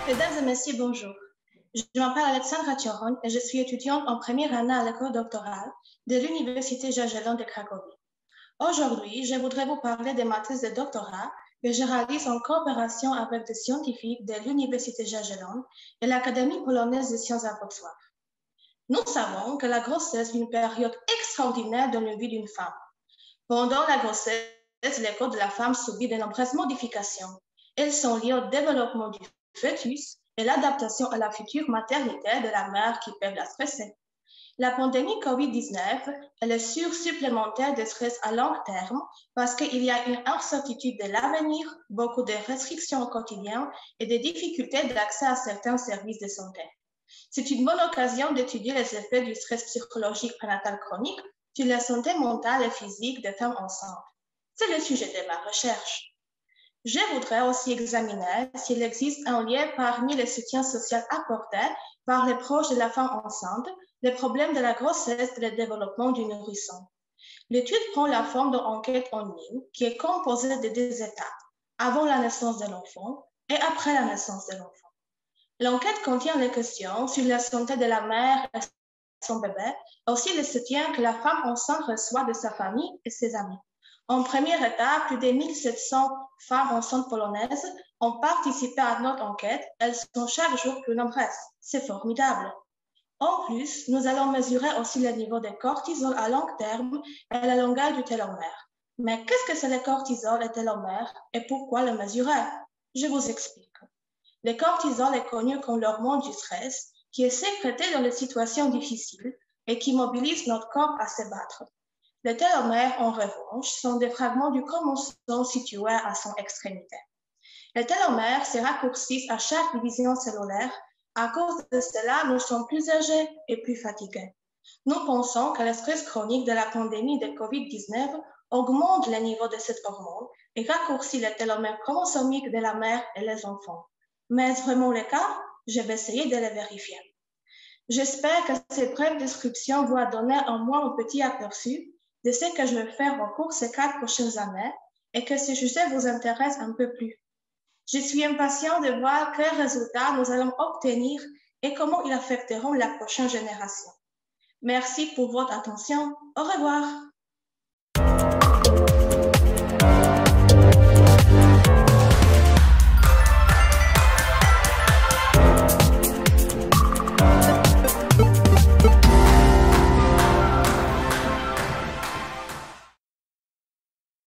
Mesdames et messieurs, bonjour. Je m'appelle Alexandra Tchoron et je suis étudiante en première année à l'école doctorale de l'Université Jagellon de Cracovie. Aujourd'hui, je voudrais vous parler de ma thèse de doctorat que je réalise en coopération avec des scientifiques de l'Université Jagellon et l'Académie polonaise des sciences à Wrocław. Nous savons que la grossesse est une période extraordinaire dans la vie d'une femme. Pendant la grossesse, le corps de la femme subit de nombreuses modifications. Elles sont liées au développement du fœtus et l'adaptation à la future maternité de la mère qui peuvent la stresser. La pandémie COVID-19 est le source supplémentaire de stress à long terme parce qu'il y a une incertitude de l'avenir, beaucoup de restrictions au quotidien et des difficultés d'accès à certains services de santé. C'est une bonne occasion d'étudier les effets du stress psychologique prénatal chronique sur la santé mentale et physique des femmes enceintes. C'est le sujet de ma recherche. Je voudrais aussi examiner s'il existe un lien parmi les soutiens sociaux apportés par les proches de la femme enceinte, les problèmes de la grossesse et le développement du nourrisson. L'étude prend la forme d'une enquête en ligne qui est composée de deux étapes, avant la naissance de l'enfant et après la naissance de l'enfant. L'enquête contient les questions sur la santé de la mère et son bébé, aussi le soutien que la femme enceinte reçoit de sa famille et ses amis. En première étape, plus de 1700 femmes enceintes polonaises ont participé à notre enquête. Elles sont chaque jour plus nombreuses. C'est formidable. En plus, nous allons mesurer aussi le niveau de cortisol à long terme et la longueur du télomère. Mais qu'est-ce que c'est le cortisol et le télomère et pourquoi le mesurer? Je vous explique. Le cortisol est connu comme l'hormone du stress qui est sécrété dans les situations difficiles et qui mobilise notre corps à se battre. Les télomères, en revanche, sont des fragments du chromosome situés à son extrémité. Les télomères se raccourcissent à chaque division cellulaire. À cause de cela, nous sommes plus âgés et plus fatigués. Nous pensons que le stress chronique de la pandémie de COVID-19 augmente le niveau de cette hormone et raccourcit les télomères chromosomiques de la mère et les enfants. Mais est-ce vraiment le cas? Je vais essayer de le vérifier. J'espère que cette brève description vous a donné au moins un petit aperçu de ce que je vais faire au cours de ces 4 prochaines années et que ce sujet vous intéresse un peu plus. Je suis impatient de voir quels résultats nous allons obtenir et comment ils affecteront la prochaine génération. Merci pour votre attention. Au revoir.